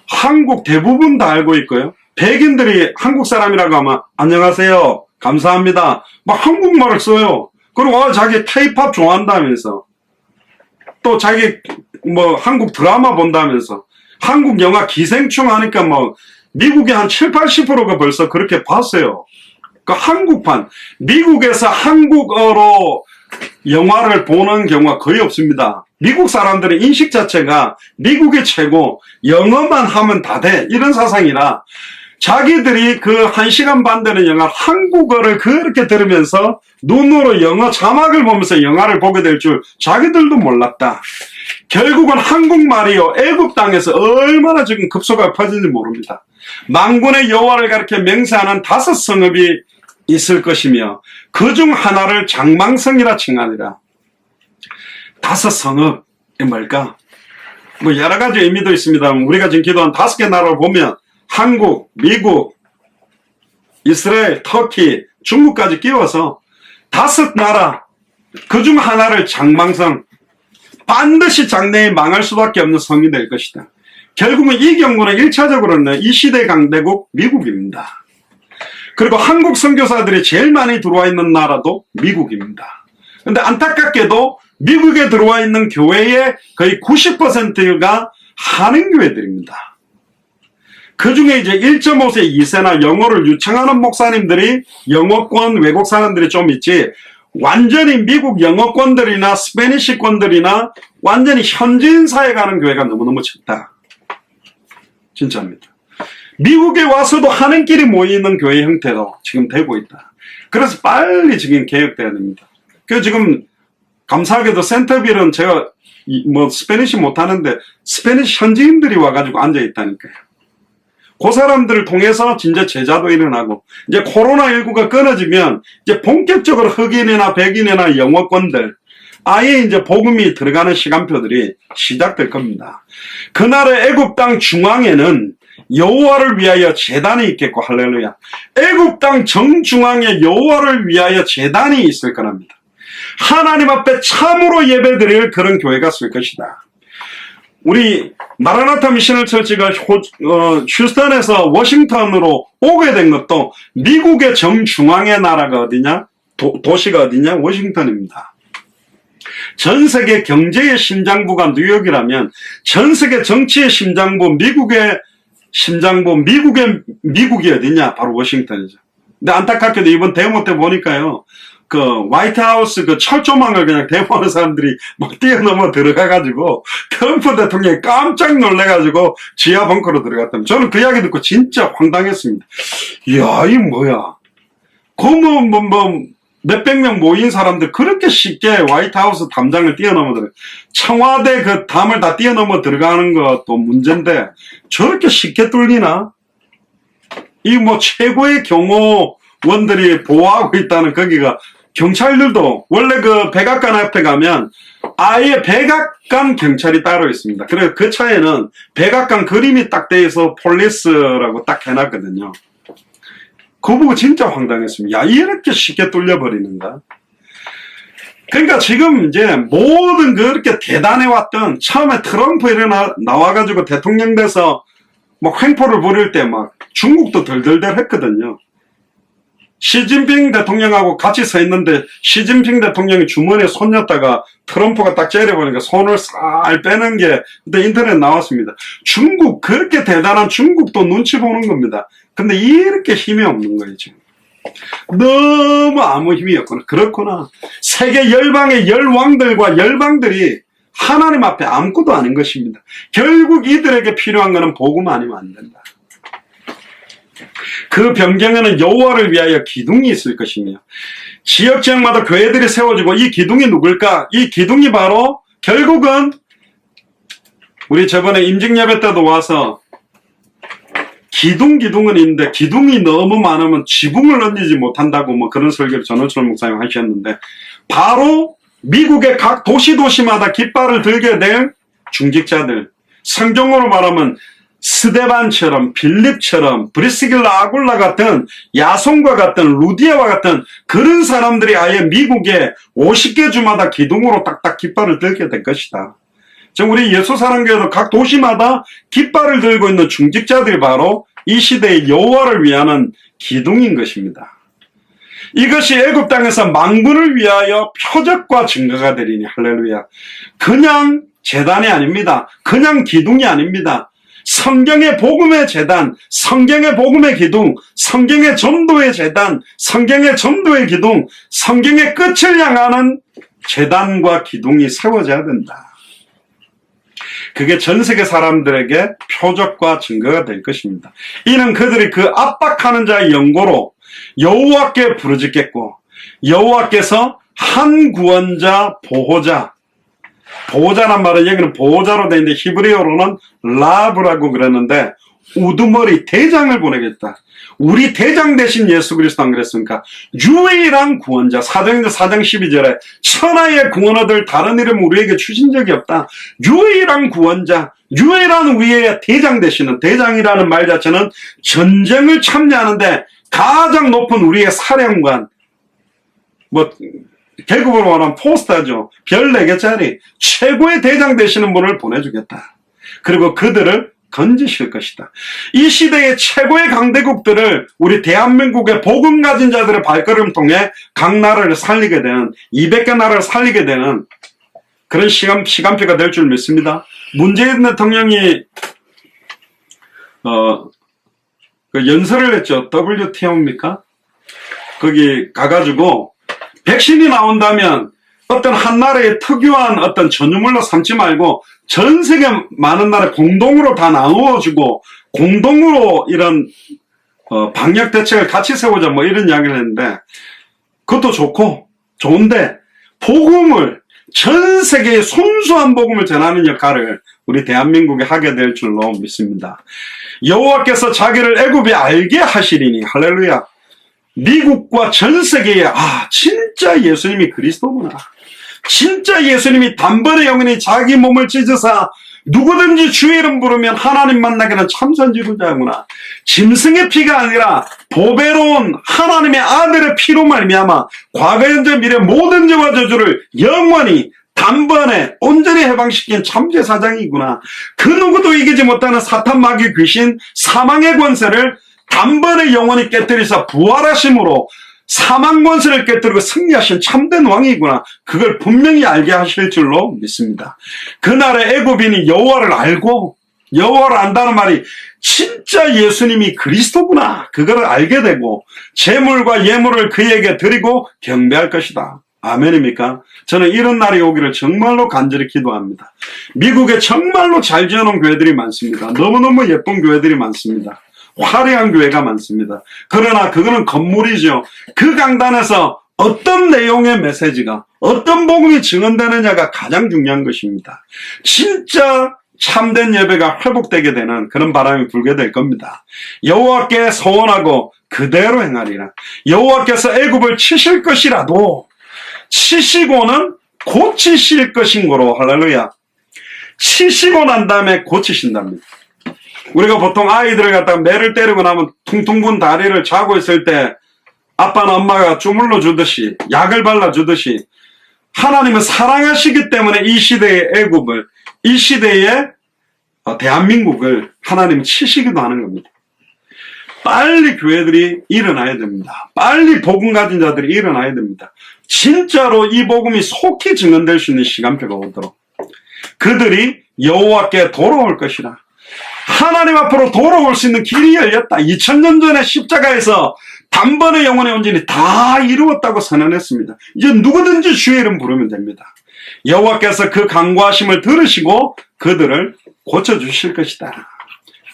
한국 대부분 다 알고 있고요. 백인들이 한국 사람이라고 하면 안녕하세요, 감사합니다, 막 한국말을 써요. 그리고 자기 K-팝 좋아한다면서, 또 자기 뭐 한국 드라마 본다면서, 한국 영화 기생충 하니까 뭐 미국의 한 70~80%가 벌써 그렇게 봤어요. 그 한국판, 미국에서 한국어로 영화를 보는 경우가 거의 없습니다. 미국 사람들의 인식 자체가 미국이 최고, 영어만 하면 다 돼, 이런 사상이라 자기들이 그 1시간 반 되는 영화 한국어를 그렇게 들으면서 눈으로 영어 자막을 보면서 영화를 보게 될 줄 자기들도 몰랐다. 결국은 한국말이요, 애굽 땅에서 얼마나 지금 급속하게 퍼지는지 모릅니다. 만군의 여호와를 가리켜 맹세하는 5 성읍이 있을 것이며 그 중 하나를 장망성이라 칭하니라. 5 성읍이 뭘까? 뭐 여러 가지 의미도 있습니다. 우리가 지금 기도한 5개 나라를 보면 한국, 미국, 이스라엘, 터키, 중국까지 끼워서 5 나라, 그 중 하나를 장망성, 반드시 장래에 망할 수밖에 없는 성이 될 것이다. 결국은 이 경고는 1차적으로는 이 시대 강대국 미국입니다. 그리고 한국 선교사들이 제일 많이 들어와 있는 나라도 미국입니다. 근데 안타깝게도 미국에 들어와 있는 교회의 거의 90%가 한인교회들입니다. 그 중에 이제 1.5세, 2세나 영어를 유창하는 목사님들이 영어권 외국 사람들이 좀 있지, 완전히 미국 영어권들이나 스페니시권들이나 완전히 현지인사에 가는 교회가 너무너무 적다. 진짜입니다. 미국에 와서도 한인끼리 모이는 교회 형태로 지금 되고 있다. 그래서 빨리 지금 개혁돼야 됩니다. 그 지금 감사하게도 센터빌은 제가 뭐 스페니시 못하는데 스페니시 현지인들이 와가지고 앉아있다니까요. 그 사람들을 통해서 진짜 제자도 일어나고, 이제 코로나19가 끊어지면 이제 본격적으로 흑인이나 백인이나 영어권들 아예 이제 복음이 들어가는 시간표들이 시작될 겁니다. 그날의 애굽 땅 중앙에는 여호와를 위하여 제단이 있겠고, 할렐루야. 애굽 땅 정중앙에 여호와를 위하여 제단이 있을 거랍니다. 하나님 앞에 참으로 예배드릴 그런 교회가 쓸 것이다. 우리 마라나타 미셔널 처치가 휴스턴에서 워싱턴으로 오게 된 것도 미국의 정중앙의 나라가 어디냐? 도시가 어디냐? 워싱턴입니다. 전 세계 경제의 심장부가 뉴욕이라면 전 세계 정치의 심장부, 미국의 심장부, 미국이 어디냐? 바로 워싱턴이죠. 근데 안타깝게도 이번 데모 때 보니까요, 그 화이트하우스 그 철조망을 그냥 데모하는 사람들이 막 뛰어넘어 들어가가지고 트럼프 대통령이 깜짝 놀래가지고 지하 벙커로 들어갔답니다. 저는 그 이야기 듣고 진짜 황당했습니다. 이야, 이 뭐야? 몇백 명 모인 사람들 그렇게 쉽게 화이트하우스 담장을 뛰어넘어 들어가, 청와대 그 담을 다 뛰어넘어 들어가는 것도 문제인데 저렇게 쉽게 뚫리나? 이 뭐 최고의 경호원들이 보호하고 있다는 거기가, 경찰들도 원래 그 백악관 앞에 가면 아예 백악관 경찰이 따로 있습니다. 그래서 그 차에는 백악관 그림이 딱 돼 있어 폴리스라고 딱 해놨거든요. 그거 보고 진짜 황당했습니다. 야, 이렇게 쉽게 뚫려버리는가? 그러니까 지금 이제 모든 그렇게 대단해왔던, 처음에 트럼프 나와가지고 대통령 돼서 막 횡포를 부릴 때 막 중국도 덜덜덜 했거든요. 시진핑 대통령하고 같이 서 있는데 시진핑 대통령이 주머니에 손 넣다가 트럼프가 딱 째려보니까 손을 싹 빼는 게 그때 인터넷 나왔습니다. 중국, 그렇게 대단한 중국도 눈치 보는 겁니다. 근데 이렇게 힘이 없는 거예요, 지금. 너무 아무 힘이 없구나. 그렇구나. 세계 열방의 열왕들과 열방들이 하나님 앞에 아무것도 아닌 것입니다. 결국 이들에게 필요한 것은 복음 아니면 안 된다. 그 변경에는 여호와를 위하여 기둥이 있을 것이며, 지역 지역마다 교회들이 세워지고, 이 기둥이 누굴까? 이 기둥이 바로 결국은 우리 저번에 임직예배 때도 와서 기둥은 있는데 기둥이 너무 많으면 지붕을 얹지 못한다고 뭐 그런 설교를 전원철 목사님 하셨는데, 바로 미국의 각 도시마다 깃발을 들게 될 중직자들, 성경으로 말하면 스데반처럼, 빌립처럼, 브리스길라 아굴라 같은, 야손과 같은, 루디아와 같은 그런 사람들이 아예 미국의 50개 주마다 기둥으로 딱딱 깃발을 들게 될 것이다. 지금 우리 예수사랑교회도 각 도시마다 깃발을 들고 있는 중직자들이 바로 이 시대의 여호와를 위하는 기둥인 것입니다. 이것이 애굽 땅에서 만군을 위하여 표적과 증거가 되리니, 할렐루야. 그냥 제단이 아닙니다. 그냥 기둥이 아닙니다. 성경의 복음의 제단, 성경의 복음의 기둥, 성경의 전도의 제단, 성경의 전도의 기둥, 성경의 끝을 향하는 제단과 기둥이 세워져야 된다. 그게 전 세계 사람들에게 표적과 증거가 될 것입니다. 이는 그들이 그 압박하는 자의 연고로 여호와께 부르짖겠고, 여호와께서 한 구원자, 보호자란 말은 여기는 보호자로 되어 있는데 히브리어로는 라브라고 그러는데, 우두머리 대장을 보내겠다. 우리 대장 대신 예수 그리스도 안 그랬습니까? 유일한 구원자, 사도행전 4장 12절에 천하의 구원을 다른 이름 우리에게 주신 적이 없다. 유일한 구원자, 유일한 우리의 대장 되시는, 대장이라는 말 자체는 전쟁을 참여하는데 가장 높은 우리의 사령관, 계급으로 말하면 포스터죠. 별 4개짜리 최고의 대장 되시는 분을 보내주겠다. 그리고 그들을 건지실 것이다. 이 시대의 최고의 강대국들을 우리 대한민국의 복음 가진 자들의 발걸음 통해 각 나라를 살리게 되는 200개 나라를 살리게 되는 그런 시간표가 될 줄 믿습니다. 문재인 대통령이 그 연설을 했죠. WTO입니까? 거기 가가지고 백신이 나온다면 어떤 한 나라의 특유한 어떤 전유물로 삼지 말고 전 세계 많은 나라 공동으로 다 나누어주고 공동으로 이런 방역 대책을 같이 세우자 뭐 이런 이야기를 했는데 그것도 좋고 좋은데 복음을 전 세계에 순수한 복음을 전하는 역할을 우리 대한민국이 하게 될 줄로 믿습니다. 여호와께서 자기를 애굽에 알게 하시리니 할렐루야. 미국과 전 세계에 진짜 예수님이 그리스도구나. 진짜 예수님이 단번에 영원히 자기 몸을 찢으사 누구든지 주의 이름 부르면 하나님 만나게는 참선지도자구나. 짐승의 피가 아니라 보배로운 하나님의 아들의 피로 말미암아 과거 현재 미래 모든 죄와 저주를 영원히 단번에 온전히 해방시킨 참제사장이구나. 그 누구도 이기지 못하는 사탄 마귀 귀신 사망의 권세를 단번에 영원히 깨뜨리사 부활하심으로 사망 권세를 깨뜨리고 승리하신 참된 왕이구나. 그걸 분명히 알게 하실 줄로 믿습니다. 그날의 애굽인이 여호와를 알고 여호와를 안다는 말이 진짜 예수님이 그리스도구나. 그걸 알게 되고 제물과 예물을 그에게 드리고 경배할 것이다. 아멘입니까? 저는 이런 날이 오기를 정말로 간절히 기도합니다. 미국에 정말로 잘 지어놓은 교회들이 많습니다. 너무너무 예쁜 교회들이 많습니다. 화려한 교회가 많습니다. 그러나 그거는 건물이죠. 그 강단에서 어떤 내용의 메시지가 어떤 복음이 증언되느냐가 가장 중요한 것입니다. 진짜 참된 예배가 회복되게 되는 그런 바람이 불게 될 겁니다. 여호와께 소원하고 그대로 행하리라. 여호와께서 애굽을 치실 것이라도 치시고는 고치실 것인 거로 할렐루야. 치시고 난 다음에 고치신답니다. 우리가 보통 아이들을 갖다가 매를 때리고 나면 퉁퉁 분 다리를 자고 있을 때 아빠나 엄마가 주물러 주듯이 약을 발라 주듯이 하나님은 사랑하시기 때문에 이 시대의 애굽을 이 시대의 대한민국을 하나님은 치시기도 하는 겁니다. 빨리 교회들이 일어나야 됩니다. 빨리 복음 가진 자들이 일어나야 됩니다. 진짜로 이 복음이 속히 증언될 수 있는 시간표가 오도록 그들이 여호와께 돌아올 것이라. 하나님 앞으로 돌아올 수 있는 길이 열렸다. 2000년 전에 십자가에서 단번에 영원의 온전히 다 이루었다고 선언했습니다. 이제 누구든지 주의 이름 부르면 됩니다. 여호와께서 그 간구하심을 들으시고 그들을 고쳐주실 것이다.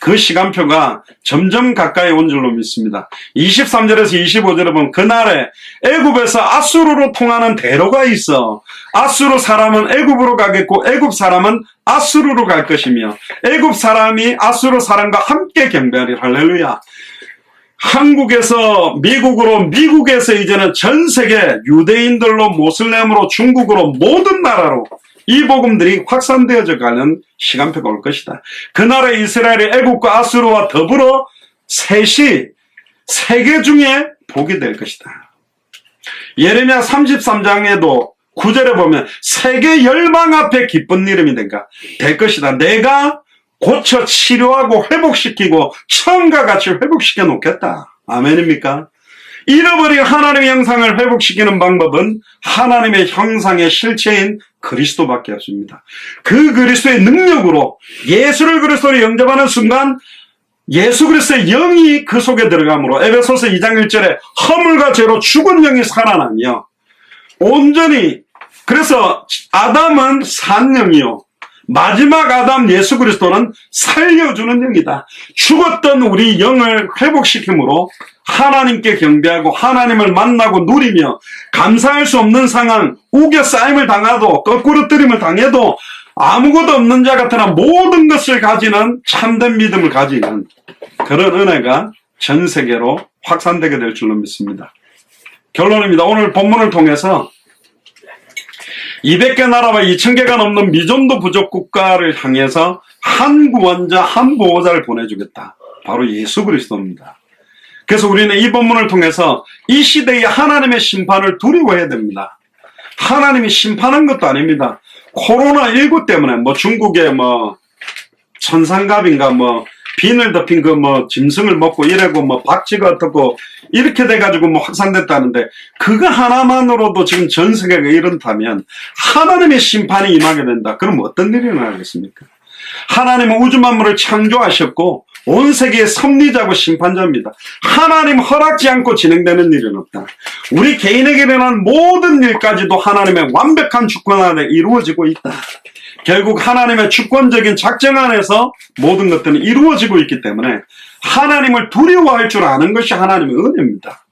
그 시간표가 점점 가까이 온 줄로 믿습니다. 23절에서 25절에 보면 그날에 애굽에서 아수르로 통하는 대로가 있어 아수르 사람은 애굽으로 가겠고 애굽 사람은 아수르로 갈 것이며 애굽 사람이 아수르 사람과 함께 경배하리. 할렐루야. 한국에서 미국으로 미국에서 이제는 전 세계 유대인들로 모슬렘으로 중국으로 모든 나라로 이 복음들이 확산되어져 가는 시간표가 올 것이다. 그날에 이스라엘이 애굽과 아수르와 더불어 셋이 세계 중에 복이 될 것이다. 예레미야 33장에도 9절에 보면 세계 열방 앞에 기쁜 이름이 될 것이다. 내가 고쳐 치료하고 회복시키고 처음과 같이 회복시켜 놓겠다. 아멘입니까? 잃어버린 하나님의 형상을 회복시키는 방법은 하나님의 형상의 실체인 그리스도밖에 없습니다. 그 그리스도의 능력으로 예수를 그리스도로 영접하는 순간 예수 그리스도의 영이 그 속에 들어가므로 에베소서 2장 1절에 허물과 죄로 죽은 영이 살아나며 온전히 그래서 아담은 산 영이요 마지막 아담 예수 그리스도는 살려주는 영이다. 죽었던 우리 영을 회복시킴으로 하나님께 경배하고 하나님을 만나고 누리며 감사할 수 없는 상황, 우겨싸임을 당하도 거꾸로뜨림을 당해도 아무것도 없는 자 같으나 모든 것을 가지는 참된 믿음을 가지는 그런 은혜가 전 세계로 확산되게 될 줄로 믿습니다. 결론입니다. 오늘 본문을 통해서 200개 나라와 2000개가 넘는 미전도 부족 국가를 향해서 한 구원자, 한 보호자를 보내주겠다. 바로 예수 그리스도입니다. 그래서 우리는 이 본문을 통해서 이 시대의 하나님의 심판을 두려워해야 됩니다. 하나님이 심판한 것도 아닙니다. 코로나19 때문에 뭐 중국에 뭐 천상갑인가 뭐 비늘 덮인 그 뭐 짐승을 먹고 이래고 뭐 박쥐가 어떻고 이렇게 돼가지고 뭐 확산됐다는데, 그거 하나만으로도 지금 전 세계가 이런다면 하나님의 심판이 임하게 된다. 그럼 어떤 일이 일어나겠습니까? 하나님은 우주 만물을 창조하셨고 온 세계의 섭리자고 심판자입니다. 하나님 허락지 않고 진행되는 일은 없다. 우리 개인에게 일어난 모든 일까지도 하나님의 완벽한 주권 안에 이루어지고 있다. 결국 하나님의 주권적인 작정 안에서 모든 것들은 이루어지고 있기 때문에 하나님을 두려워할 줄 아는 것이 하나님의 은혜입니다.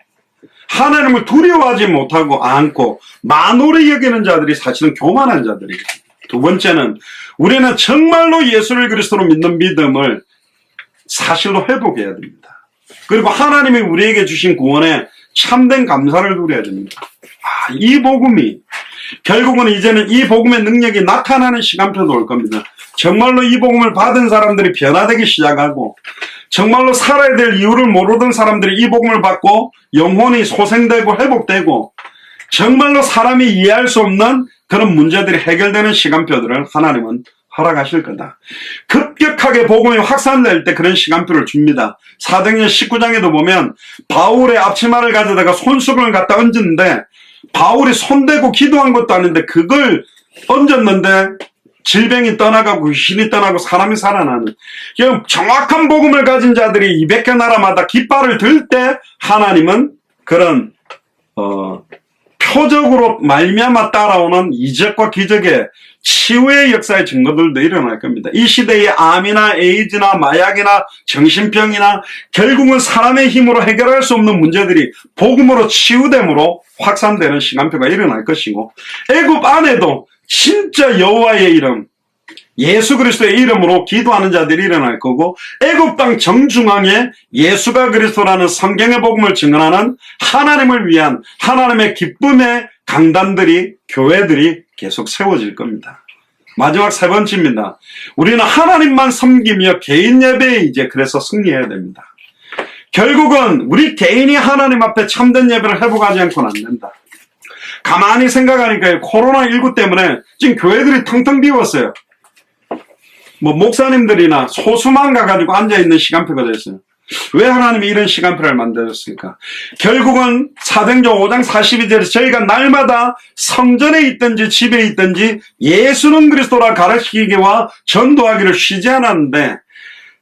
하나님을 두려워하지 못하고 않고 만홀히 여기는 자들이 사실은 교만한 자들이에요. 두 번째는 우리는 정말로 예수를 그리스도로 믿는 믿음을 사실로 회복해야 됩니다. 그리고 하나님이 우리에게 주신 구원에 참된 감사를 누려야 됩니다. 이 복음이 결국은 이제는 이 복음의 능력이 나타나는 시간표도 올 겁니다. 정말로 이 복음을 받은 사람들이 변화되기 시작하고, 정말로 살아야 될 이유를 모르던 사람들이 이 복음을 받고 영혼이 소생되고 회복되고, 정말로 사람이 이해할 수 없는 그런 문제들이 해결되는 시간표들을 하나님은 허락하실 거다. 급격하게 복음이 확산될 때 그런 시간표를 줍니다. 사도행전 19장에도 보면 바울의 앞치마를 가져다가 손수건을 갖다 얹었는데, 바울이 손대고 기도한 것도 아닌데 그걸 얹었는데 질병이 떠나가고 귀신이 떠나고 사람이 살아나는, 정확한 복음을 가진 자들이 200개 나라마다 깃발을 들 때 하나님은 그런 표적으로 말미암아 따라오는 이적과 기적의 치유의 역사의 증거들도 일어날 겁니다. 이 시대의 암이나 에이즈나 마약이나 정신병이나 결국은 사람의 힘으로 해결할 수 없는 문제들이 복음으로 치유됨으로 확산되는 시간표가 일어날 것이고, 애굽 안에도 진짜 여호와의 이름, 예수 그리스도의 이름으로 기도하는 자들이 일어날 거고, 애굽 땅 정중앙에 예수가 그리스도라는 성경의 복음을 증언하는 하나님을 위한 하나님의 기쁨의 강단들이, 교회들이 계속 세워질 겁니다. 마지막 세 번째입니다. 우리는 하나님만 섬기며 개인 예배에 이제 그래서 승리해야 됩니다. 결국은 우리 개인이 하나님 앞에 참된 예배를 회복하지 않고는 안 된다. 가만히 생각하니까 코로나19 때문에 지금 교회들이 텅텅 비웠어요. 뭐 목사님들이나 소수만 가가지고 앉아있는 시간표가 됐어요. 왜 하나님이 이런 시간표를 만들었을까? 결국은 사도행전 5장 42절에 저희가 날마다 성전에 있든지 집에 있든지 예수는 그리스도라 가르치기와 전도하기를 쉬지 않았는데,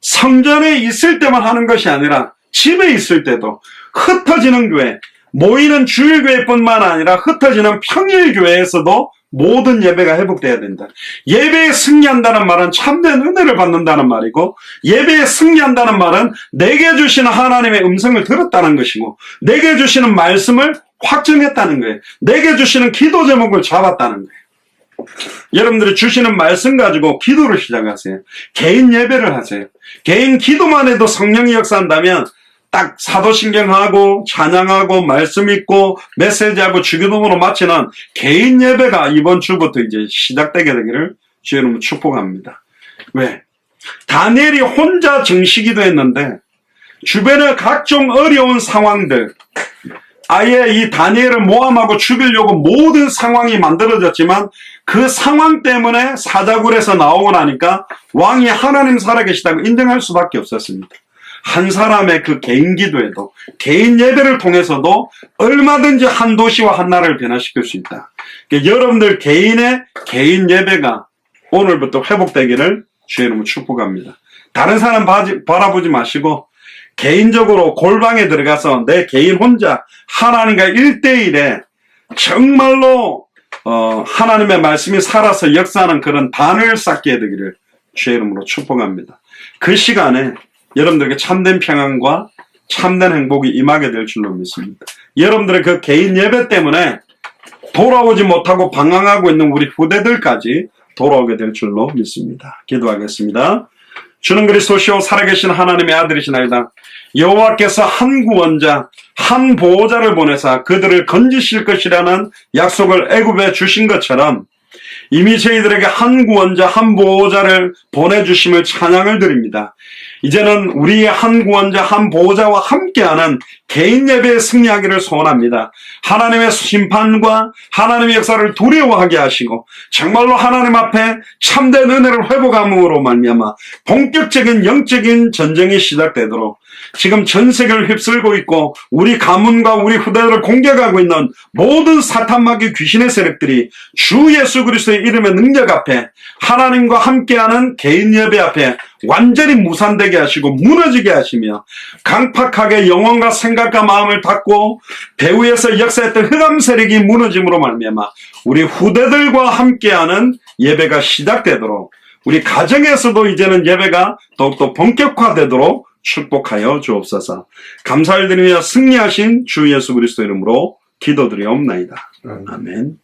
성전에 있을 때만 하는 것이 아니라 집에 있을 때도 흩어지는 교회, 모이는 주일교회뿐만 아니라 흩어지는 평일교회에서도 모든 예배가 회복돼야 된다. 예배에 승리한다는 말은 참된 은혜를 받는다는 말이고, 예배에 승리한다는 말은 내게 주시는 하나님의 음성을 들었다는 것이고, 내게 주시는 말씀을 확정했다는 거예요. 내게 주시는 기도 제목을 잡았다는 거예요. 여러분들이 주시는 말씀 가지고 기도를 시작하세요. 개인 예배를 하세요. 개인 기도만 해도 성령이 역사한다면 딱 사도신경하고 찬양하고 말씀 읽고 메시지하고 주기도문으로 마치는 개인 예배가 이번 주부터 이제 시작되게 되기를 주의 이름으로 축복합니다. 왜? 다니엘이 혼자 정시기도 했는데 주변의 각종 어려운 상황들, 아예 이 다니엘을 모함하고 죽이려고 모든 상황이 만들어졌지만 그 상황 때문에 사자굴에서 나오고 나니까 왕이 하나님 살아계시다고 인정할 수밖에 없었습니다. 한 사람의 그 개인 기도에도, 개인 예배를 통해서도 얼마든지 한 도시와 한 나라를 변화시킬 수 있다. 그러니까 여러분들 개인의 개인 예배가 오늘부터 회복되기를 주의 이름으로 축복합니다. 다른 사람 바라보지 마시고 개인적으로 골방에 들어가서 내 개인 혼자 하나님과 1대1에 정말로 하나님의 말씀이 살아서 역사하는 그런 단을 쌓게 되기를 주의 이름으로 축복합니다. 그 시간에 여러분들에게 참된 평안과 참된 행복이 임하게 될 줄로 믿습니다. 여러분들의 그 개인 예배 때문에 돌아오지 못하고 방황하고 있는 우리 후대들까지 돌아오게 될 줄로 믿습니다. 기도하겠습니다. 주는 그리스도시요 살아계신 하나님의 아들이시나이다. 여호와께서 한 구원자, 한 보호자를 보내사 그들을 건지실 것이라는 약속을 애굽에 주신 것처럼 이미 저희들에게 한 구원자, 한 보호자를 보내주심을 찬양을 드립니다. 이제는 우리의 한 구원자, 한 보호자와 함께하는 개인 예배에 승리하기를 소원합니다. 하나님의 심판과 하나님의 역사를 두려워하게 하시고 정말로 하나님 앞에 참된 은혜를 회복함으로 말미암아 본격적인 영적인 전쟁이 시작되도록 지금 전 세계를 휩쓸고 있고 우리 가문과 우리 후대들을 공격하고 있는 모든 사탄마귀 귀신의 세력들이 주 예수 그리스도의 이름의 능력 앞에 하나님과 함께하는 개인 예배 앞에 완전히 무산되게 하시고 무너지게 하시며 강팍하게 영혼과 생각과 마음을 닫고 배후에서 역사했던 흑암 세력이 무너짐으로 말미암아 우리 후대들과 함께하는 예배가 시작되도록 우리 가정에서도 이제는 예배가 더욱더 본격화되도록 축복하여 주옵소서. 감사를 드리며 승리하신 주 예수 그리스도 이름으로 기도드리옵나이다. 아멘.